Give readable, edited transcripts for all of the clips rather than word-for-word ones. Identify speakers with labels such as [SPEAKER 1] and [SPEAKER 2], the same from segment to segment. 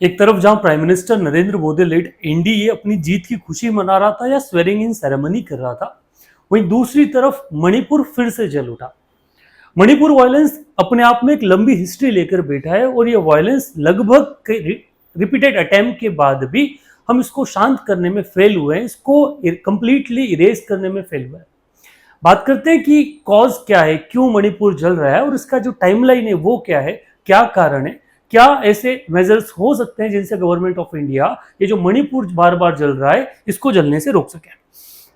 [SPEAKER 1] एक तरफ जहां prime minister Narendra Modi led NDA अपनी जीत की खुशी मना रहा था या स्वेरिंग इन सेरेमनी कर रहा था, वहीं दूसरी तरफ मणिपुर फिर से जल उठा। मणिपुर वायलेंस अपने आप में एक लंबी हिस्ट्री लेकर बैठा है और ये वायलेंस लगभग रिपीटेड अटेम्प्ट के बाद भी हम इसको शांत करने में फेल हुए हैं, इसको कंप्लीटली इरेज करने में फेल हुए हैं। बात करते हैं कि कॉज क्या है, क्यों मणिपुर जल रहा है और इसका जो टाइमलाइन है वो क्या है, क्या कारण है, क्या ऐसे मेजर्स हो सकते हैं जिनसे गवर्नमेंट ऑफ इंडिया ये जो मणिपुर बार बार जल रहा है इसको जलने से रोक सके।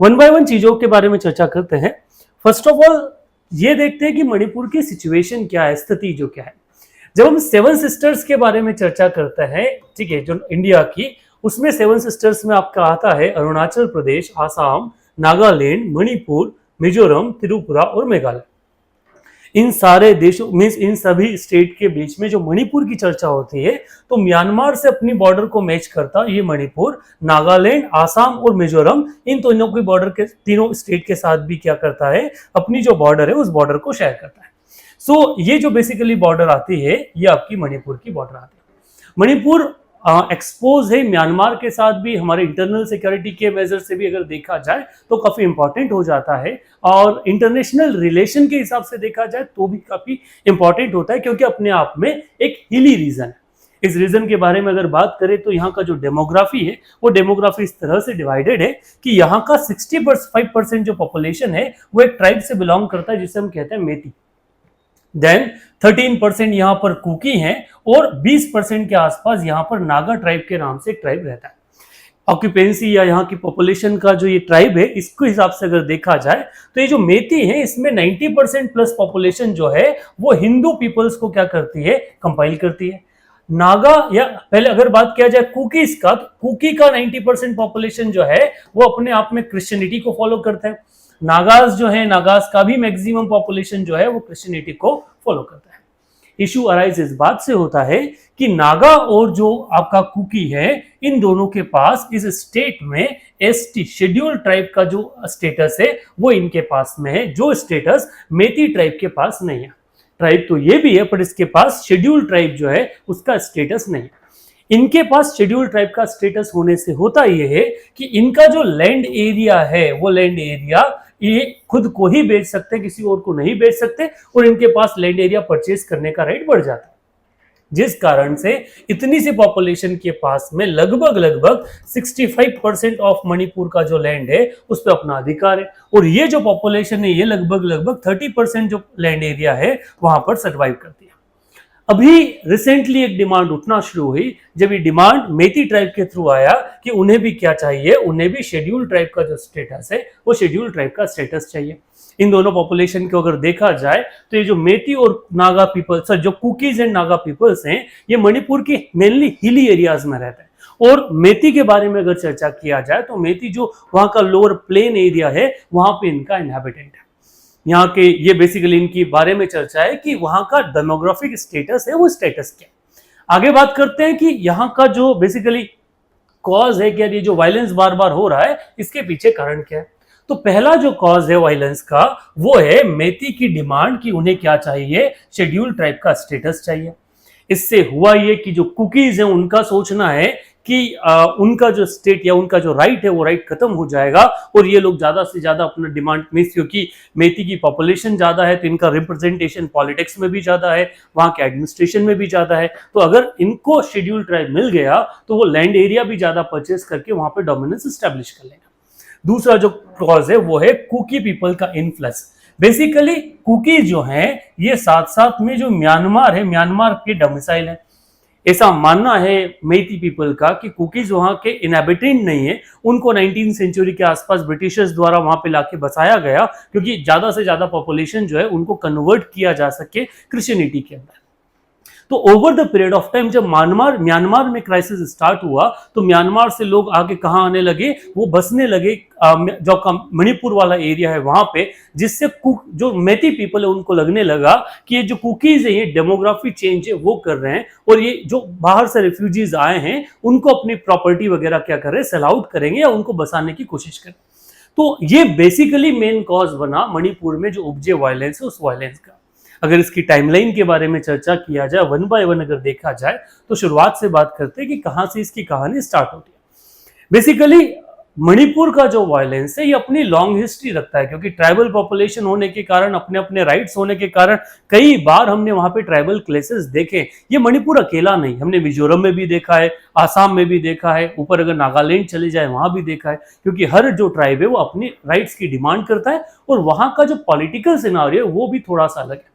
[SPEAKER 1] वन बाय वन चीजों के बारे में चर्चा करते हैं। फर्स्ट ऑफ ऑल ये देखते हैं कि मणिपुर की सिचुएशन क्या है, स्थिति जो क्या है। जब हम सेवन सिस्टर्स के बारे में चर्चा करते हैं, ठीक है, जो इंडिया की, उसमें सेवन सिस्टर्स में आपका आता है अरुणाचल प्रदेश, आसाम, नागालैंड, मणिपुर, मिजोरम, त्रिपुरा और मेघालय। इन सारे देशों मीन्स इन सभी स्टेट के बीच में जो मणिपुर की चर्चा होती है तो म्यांमार से अपनी बॉर्डर को मैच करता ये मणिपुर नागालैंड, आसाम और मिजोरम, इन तीनों की बॉर्डर के तीनों स्टेट के साथ भी क्या करता है, अपनी जो बॉर्डर है उस बॉर्डर को शेयर करता है। सो ये जो बेसिकली बॉर्डर आती है ये आपकी मणिपुर की बॉर्डर आती है। मणिपुर एक्सपोज है म्यांमार के साथ भी, हमारे इंटरनल सिक्योरिटी के मेजर से भी अगर देखा जाए तो काफी इंपॉर्टेंट हो जाता है, और इंटरनेशनल रिलेशन के हिसाब से देखा जाए तो भी काफी इंपॉर्टेंट होता है, क्योंकि अपने आप में एक हिली रीजन है। इस रीजन के बारे में अगर बात करें तो यहाँ का जो डेमोग्राफी है वो डेमोग्राफी इस तरह से डिवाइडेड है कि यहाँ का 65% जो पॉपुलेशन है वो एक ट्राइब से बिलोंग करता है जिसे हम कहते हैं मेती। देन 13% यहाँ पर कुकी हैं और 20% के आसपास यहाँ पर नागा ट्राइब के नाम से एक ट्राइब रहता है। ऑक्यूपेंसी या यहाँ की पॉपुलेशन का जो ये ट्राइब है इसके हिसाब से अगर देखा जाए तो ये जो मेती है इसमें 90% प्लस पॉपुलेशन जो है वो हिंदू पीपल्स को क्या करती है, कंपाइल करती है। नागा या पहले अगर बात किया जाए कुकीज का, तो कुकी का 90% पॉपुलेशन जो है वो अपने आप में क्रिश्चियनिटी को फॉलो करता है। नागाज जो है, नागाज का भी मैक्सिमम पॉपुलेशन जो है वो क्रिश्चियनिटी को फॉलो करता है। इशू अराइज इस बात से होता है कि नागा और जो आपका कुकी है इन दोनों के पास इस स्टेट में एसटी शेड्यूल ट्राइब का जो स्टेटस है वो इनके पास में है, जो स्टेटस मेती ट्राइब के पास नहीं है। ट्राइब तो ये भी है पर इसके पास शेड्यूल ट्राइब जो है उसका स्टेटस नहीं है। इनके पास शेड्यूल ट्राइब का स्टेटस होने से होता यह है कि इनका जो लैंड एरिया है वो लैंड एरिया ये खुद को ही बेच सकते हैं, किसी और को नहीं बेच सकते, और इनके पास लैंड एरिया परचेज करने का राइट बढ़ जाता है, जिस कारण से इतनी सी पॉपुलेशन के पास में लगभग 65% ऑफ मणिपुर का जो लैंड है उस पर अपना अधिकार है, और ये जो पॉपुलेशन है ये लगभग 30% जो लैंड एरिया है वहां पर सर्वाइव करती है। अभी रिसेंटली एक डिमांड उठना शुरू हुई, जब ये डिमांड मेती ट्राइब के थ्रू आया कि उन्हें भी क्या चाहिए, उन्हें भी शेड्यूल ट्राइब का जो स्टेटस है वो शेड्यूल ट्राइब का स्टेटस चाहिए। इन दोनों पॉपुलेशन को अगर देखा जाए तो ये जो मेती और नागा पीपल, सर जो कुकीज एंड नागा पीपल्स हैं ये मणिपुर के मेनली हिली एरियाज में रहते हैं। और मेती के बारे में अगर चर्चा किया जाए तो मेती जो वहां का लोअर प्लेन एरिया है वहां पे इनका इनहेबिटेंट है। यहाँ के ये बेसिकली इनकी बारे में चर्चा है कि वहां का डेमोग्राफिक स्टेटस है वो स्टेटस क्या है। आगे बात करते हैं कि यहाँ का जो बेसिकली कॉज है कि ये जो वायलेंस बार बार हो रहा है इसके पीछे कारण क्या है। तो पहला जो कॉज है वायलेंस का वो है मेती की डिमांड कि उन्हें क्या चाहिए, शेड्यूल ट्राइब का स्टेटस चाहिए। इससे हुआ ये कि जो कुकीज है उनका सोचना है कि उनका जो स्टेट या उनका जो राइट है वो राइट खत्म हो जाएगा, और ये लोग ज्यादा से ज्यादा अपना डिमांड मीन्स, क्योंकि मेती की पॉपुलेशन ज्यादा है तो इनका रिप्रेजेंटेशन पॉलिटिक्स में भी ज्यादा है, वहां के एडमिनिस्ट्रेशन में भी ज्यादा है, तो अगर इनको शेड्यूल ट्राइब मिल गया तो वो लैंड एरिया भी ज्यादा परचेस करके वहां पर डोमिनेंस स्टैब्लिश कर लेगा। दूसरा जो क्लॉज है वो है कुकी पीपल का इन्फ्लुएंस। बेसिकली कुकी जो है ये साथ साथ में जो म्यांमार है, म्यांमार के डोमिसाइल है। ऐसा मानना है मेती पीपल का कि कुकीज वहां के इनहेबिटेंट नहीं है, उनको 19वीं सेंचुरी के आसपास ब्रिटिशर्स द्वारा वहां पे लाके बसाया गया क्योंकि ज्यादा से ज्यादा पॉपुलेशन जो है उनको कन्वर्ट किया जा सके क्रिश्चियनिटी के अंदर। तो over the period of time जब म्यांमार में क्राइसिस स्टार्ट हुआ तो म्यांमार से लोग आगे कहाँ आने लगे, वो बसने लगे जो मणिपुर वाला एरिया है वहां पे, जिससे जो मेती पीपल है उनको लगने लगा कि ये जो कुकीज है ये डेमोग्राफी चेंज है वो कर रहे हैं, और ये जो बाहर से रिफ्यूजीज आए हैं उनको अपनी प्रॉपर्टी वगैरह क्या कर रहे हैं, सेल आउट करेंगे या उनको बसाने की कोशिश करें। तो ये बेसिकली मेन कॉज बना मणिपुर में जो उपजे वायलेंस है उस वायलेंस का। अगर इसकी टाइमलाइन के बारे में चर्चा किया जाए, वन बाय वन अगर देखा जाए, तो शुरुआत से बात करते हैं कि कहां से इसकी कहानी स्टार्ट होती है। बेसिकली मणिपुर का जो वायलेंस है ये अपनी लॉन्ग हिस्ट्री रखता है, क्योंकि ट्राइबल पॉपुलेशन होने के कारण, अपने अपने राइट्स होने के कारण कई बार हमने वहां पे ट्राइबल क्लेसेस देखे। ये मणिपुर अकेला नहीं, हमने मिजोरम में भी देखा है, आसाम में भी देखा है, ऊपर अगर नागालैंड चले जाए वहां भी देखा है, क्योंकि हर जो ट्राइब है वो अपनी राइट्स की डिमांड करता है और वहां का जो पॉलिटिकल सिनारियो है वो भी थोड़ा सा अलग है।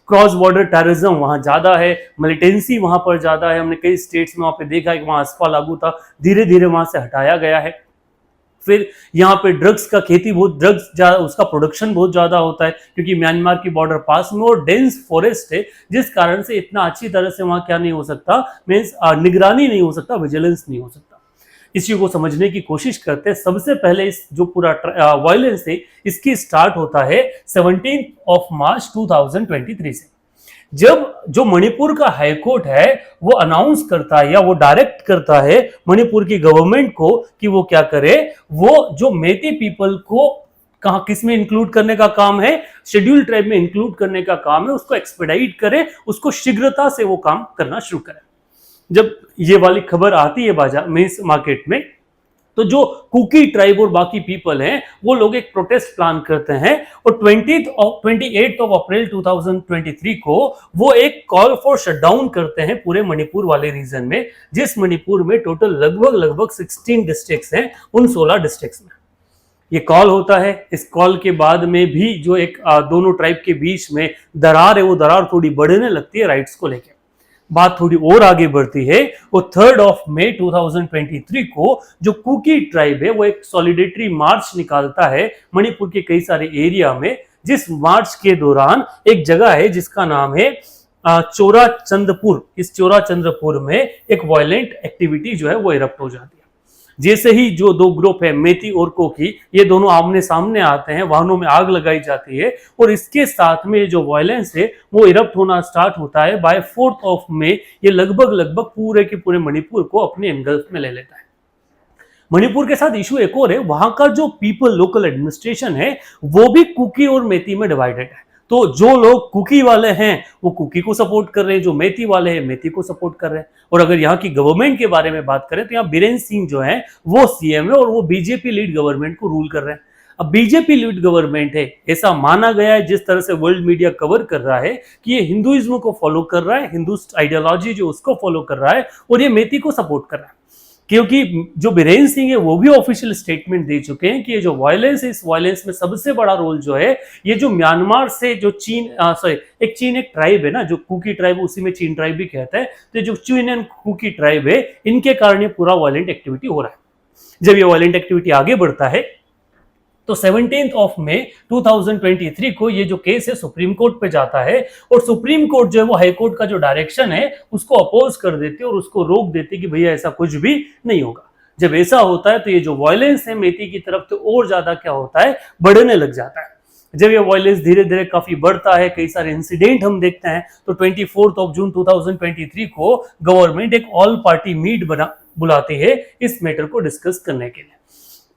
[SPEAKER 1] क्रॉस बॉर्डर टेररिज्म वहां ज्यादा है, मिलिटेंसी वहां पर ज्यादा है। हमने कई स्टेट्स में वहां पे देखा है कि वहां अस्पा लागू था, धीरे धीरे वहां से हटाया गया है। फिर यहाँ पे ड्रग्स का खेती बहुत, उसका प्रोडक्शन बहुत ज्यादा होता है, क्योंकि म्यांमार की बॉर्डर पास में और डेंस फॉरेस्ट है, जिस कारण से इतना अच्छी तरह से वहां क्या नहीं हो सकता, मीन्स निगरानी नहीं हो सकता, विजिलेंस नहीं हो सकता। इस चीज को समझने की कोशिश करते हैं। सबसे पहले इस जो पूरा वायलेंस है इसकी स्टार्ट होता है 17 मार्च 2023 से, जब जो मणिपुर का हाईकोर्ट है वो अनाउंस करता है या वो डायरेक्ट करता है मणिपुर की गवर्नमेंट को कि वो क्या करे, वो जो मेती पीपल को कहां किस में इंक्लूड करने का काम है, शेड्यूल ट्राइब में इंक्लूड करने का काम है, उसको एक्सपेडाइट करे, उसको शीघ्रता से वो काम करना शुरू करे। जब ये वाली खबर आती है बाजार में, मार्केट में, तो जो कुकी ट्राइब और बाकी पीपल हैं वो लोग एक प्रोटेस्ट प्लान करते हैं और 28 अप्रैल 2023 को वो एक कॉल फॉर शटडाउन करते हैं पूरे मणिपुर वाले रीजन में, जिस मणिपुर में टोटल लगभग 16 डिस्ट्रिक्ट्स हैं, उन 16 डिस्ट्रिक्ट्स में ये कॉल होता है। इस कॉल के बाद में भी जो एक दोनों ट्राइब के बीच में दरार है वो दरार थोड़ी बढ़ने लगती है राइट्स को लेकर। बात थोड़ी और आगे बढ़ती है, वो 3 मई 2023 को जो कुकी ट्राइब है वो एक सॉलिडेटरी मार्च निकालता है मणिपुर के कई सारे एरिया में, जिस मार्च के दौरान एक जगह है जिसका नाम है चोरा चंद्रपुर। इस चोरा चंद्रपुर में एक वायलेंट एक्टिविटी जो है वो इरप्ट हो जाती है। जैसे ही जो दो ग्रुप है मेती और कोकी, ये दोनों आमने सामने आते हैं, वाहनों में आग लगाई जाती है और इसके साथ में जो वायलेंस है वो इरप्ट होना स्टार्ट होता है। बाय 4 मई ये लगभग पूरे के पूरे मणिपुर को अपने एनगल्फ में ले लेता है। मणिपुर के साथ इशू एक और है, वहां का जो पीपल लोकल एडमिनिस्ट्रेशन है वो भी कुकी और मेती में डिवाइडेड है। तो जो लोग कुकी वाले हैं वो कुकी को सपोर्ट कर रहे हैं, जो मेती वाले हैं मेती को सपोर्ट कर रहे हैं। और अगर यहाँ की गवर्नमेंट के बारे में बात करें तो यहाँ बीरेन सिंह जो है वो सीएम है और वो बीजेपी लीड गवर्नमेंट को रूल कर रहे हैं। अब बीजेपी लीड गवर्नमेंट है, ऐसा माना गया है जिस तरह से वर्ल्ड मीडिया कवर कर रहा है कि ये हिंदुइज्म को फॉलो कर रहा है, हिंदू आइडियोलॉजी जो उसको फॉलो कर रहा है और ये मेती को सपोर्ट कर रहा है। क्योंकि जो बीरेन सिंह है वो भी ऑफिशियल स्टेटमेंट दे चुके हैं कि ये जो वायलेंस है, इस वायलेंस में सबसे बड़ा रोल जो है ये जो म्यांमार से जो चीन एक ट्राइब है ना, जो कुकी ट्राइब, उसी में चीन ट्राइब भी कहता है, तो जो चीन एंड कुकी ट्राइब है इनके कारण ये पूरा वायलेंट एक्टिविटी हो रहा है। जब ये वायलेंट एक्टिविटी आगे बढ़ता है तो 17 मई 2023 को ये जो केस है सुप्रीम कोर्ट पे जाता है और सुप्रीम कोर्ट जो है वो हाई कोर्ट का जो डायरेक्शन है उसको अपोज कर देते और उसको रोक देते कि भैया ऐसा कुछ भी नहीं होगा। जब ऐसा होता है तो ये जो वायलेंस है मेती की तरफ तो और ज्यादा क्या होता है, बढ़ने लग जाता है। जब ये वायलेंस धीरे धीरे काफी बढ़ता है, कई सारे इंसिडेंट हम देखते हैं, तो 24 जून 2023 को गवर्नमेंट एक ऑल पार्टी मीट बुलाती है इस मैटर को डिस्कस करने के लिए।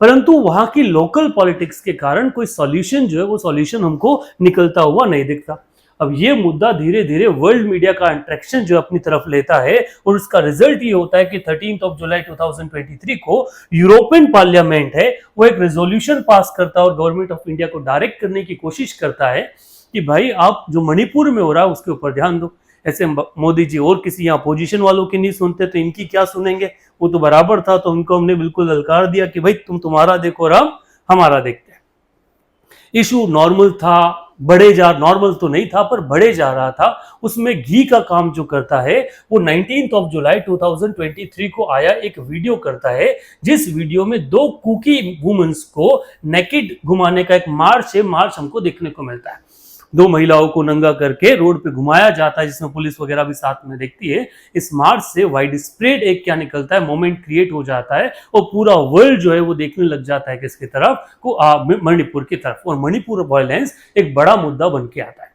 [SPEAKER 1] परंतु वहां की लोकल पॉलिटिक्स के कारण कोई सॉल्यूशन जो है वो सॉल्यूशन हमको निकलता हुआ नहीं दिखता। अब ये मुद्दा धीरे धीरे वर्ल्ड मीडिया का इंट्रैक्शन जो अपनी तरफ लेता है और उसका रिजल्ट ये होता है कि 13 जुलाई 2023 को यूरोपियन पार्लियामेंट है वो एक रेजोल्यूशन पास करता है और गवर्नमेंट ऑफ इंडिया को डायरेक्ट करने की कोशिश करता है कि भाई आप जो मणिपुर में हो रहा है उसके ऊपर ध्यान दो। ऐसे मोदी जी और किसी यहाँ पोजीशन वालों की नहीं सुनते तो इनकी क्या सुनेंगे, वो तो बराबर था। तो उनको हमने बिल्कुल ललकार दिया कि भाई तुम तुम्हारा देखो और हम हमारा देखते हैं। इशू नॉर्मल था, नॉर्मल तो नहीं था पर बढ़े जा रहा था। उसमें घी का काम जो करता है वो 19 जुलाई 2023 को आया एक वीडियो करता है, जिस वीडियो में 2 कुकी वुमेन्स को नेकेड घुमाने का एक मार्च हमको देखने को मिलता है। 2 महिलाओं को नंगा करके रोड पे घुमाया जाता है, जिसमें पुलिस वगैरह भी साथ में देखती है। इस मार्च से वाइड स्प्रेड एक क्या निकलता है, मोमेंट क्रिएट हो जाता है और पूरा वर्ल्ड जो है वो देखने लग जाता है किसकी तरफ को, मणिपुर की तरफ। और मणिपुर वायलेंस एक बड़ा मुद्दा बन के आता है।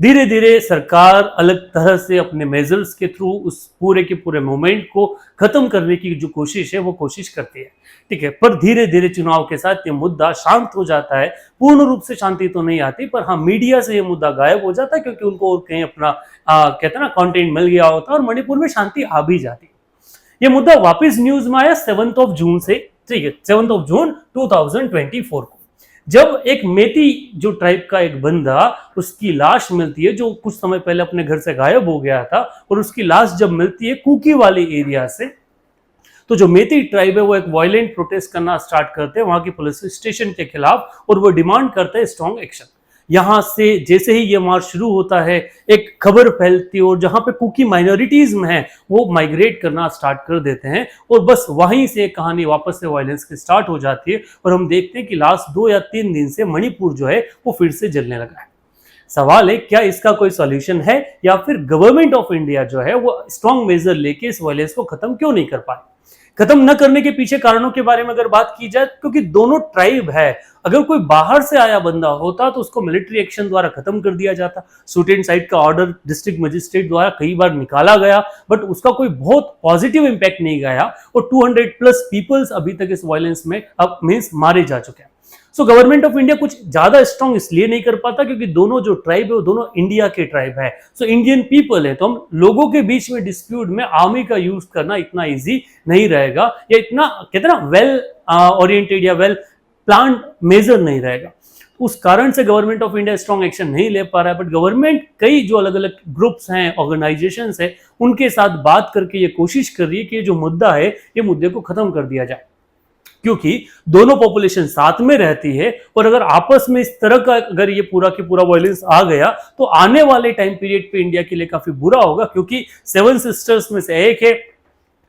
[SPEAKER 1] धीरे धीरे सरकार अलग तरह से अपने मेजर्स के थ्रू उस पूरे के पूरे मूवमेंट को खत्म करने की जो कोशिश है वो कोशिश करती है, ठीक है। पर धीरे धीरे चुनाव के साथ ये मुद्दा शांत हो जाता है। पूर्ण रूप से शांति तो नहीं आती, पर हाँ मीडिया से ये मुद्दा गायब हो जाता है, क्योंकि उनको और कहीं अपना कहते हैं ना कंटेंट मिल गया होता है और मणिपुर में शांति आ भी जाती है। ये मुद्दा वापस न्यूज में आया 7 जून से, ठीक है, 7 जून 2024 को, जब एक मेती जो ट्राइब का एक बंदा, उसकी लाश मिलती है जो कुछ समय पहले अपने घर से गायब हो गया था, और उसकी लाश जब मिलती है कुकी वाले एरिया से, तो जो मेती ट्राइब है वो एक वायलेंट प्रोटेस्ट करना स्टार्ट करते हैं वहां की पुलिस स्टेशन के खिलाफ, और वो डिमांड करते हैं स्ट्रॉन्ग एक्शन। यहां से जैसे ही ये मार्च शुरू होता है, एक खबर फैलती है, और जहां पे कुकी माइनॉरिटीज में है वो माइग्रेट करना स्टार्ट कर देते हैं, और बस वहीं से कहानी वापस से वायलेंस की स्टार्ट हो जाती है। और हम देखते हैं कि लास्ट 2 या 3 दिन से मणिपुर जो है वो फिर से जलने लगा है। सवाल है, क्या इसका कोई सॉल्यूशन है, या फिर गवर्नमेंट ऑफ इंडिया जो है वो स्ट्रॉन्ग मेजर लेके इस वायलेंस को खत्म क्यों नहीं कर पाए? खत्म न करने के पीछे कारणों के बारे में अगर बात की जाए, क्योंकि दोनों ट्राइब है, अगर कोई बाहर से आया बंदा होता तो उसको मिलिट्री एक्शन द्वारा खत्म कर दिया जाता। शूट एंड साइट का ऑर्डर डिस्ट्रिक्ट मजिस्ट्रेट द्वारा कई बार निकाला गया, बट उसका कोई बहुत पॉजिटिव इंपैक्ट नहीं गया, और 200+ पीपल्स अभी तक इस वायलेंस में अब मींस मारे जा चुके हैं। सो गवर्नमेंट ऑफ इंडिया कुछ ज्यादा स्ट्रॉन्ग इसलिए नहीं कर पाता क्योंकि दोनों जो ट्राइब है वो दोनों इंडिया के ट्राइब है, सो इंडियन पीपल है, तो हम लोगों के बीच में डिस्प्यूट में आर्मी का यूज करना इतना इजी नहीं रहेगा, या इतना कहते ना वेल ओरिएंटेड या वेल प्लान मेजर नहीं रहेगा। उस कारण से government of India strong action नहीं ले पा रहा है, बट गवर्नमेंट कई जो अलग अलग ग्रुप्स हैं, ऑर्गेनाइजेशंस हैं, उनके साथ बात करके ये कोशिश कर रही है कि ये जो मुद्दा है ये मुद्दे को खत्म कर दिया जाए, क्योंकि दोनों पॉपुलेशन साथ में रहती है, और अगर आपस में इस तरह का अगर ये पूरा की पूरा वायलेंस आ गया तो आने वाले टाइम पीरियड पे इंडिया के लिए काफी बुरा होगा, क्योंकि 7 सिस्टर्स में से एक है,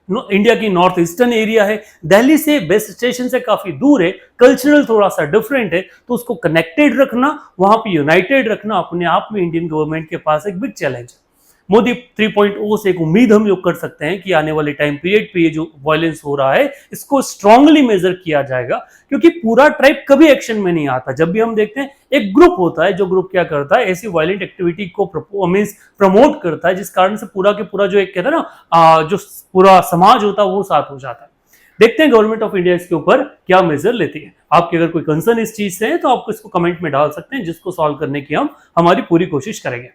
[SPEAKER 1] इंडिया की नॉर्थ ईस्टर्न एरिया है, दिल्ली से बेस्ट स्टेशन से काफी दूर है, कल्चरल थोड़ा सा डिफरेंट है, तो उसको कनेक्टेड रखना, वहां पे यूनाइटेड रखना अपने आप में इंडियन गवर्नमेंट के पास एक बिग चैलेंज है। मोदी 3.0 से एक उम्मीद हम लोग कर सकते हैं कि आने वाले टाइम पीरियड पे ये जो वायलेंस हो रहा है इसको स्ट्रांगली मेजर किया जाएगा, क्योंकि पूरा ट्राइब कभी एक्शन में नहीं आता। जब भी हम देखते हैं एक ग्रुप होता है, जो ग्रुप क्या करता है, ऐसी वायलेंट एक्टिविटी को प्रमोट करता है, जिस कारण से पूरा के पूरा जो एक कहता है ना जो पूरा समाज होता है वो साथ हो जाता है। देखते हैं गवर्नमेंट ऑफ इंडिया इसके ऊपर क्या मेजर लेती है। आपके अगर कोई कंसर्न इस चीज से है तो आप इसको कमेंट में डाल सकते हैं, जिसको सॉल्व करने की हम हमारी पूरी कोशिश करेंगे।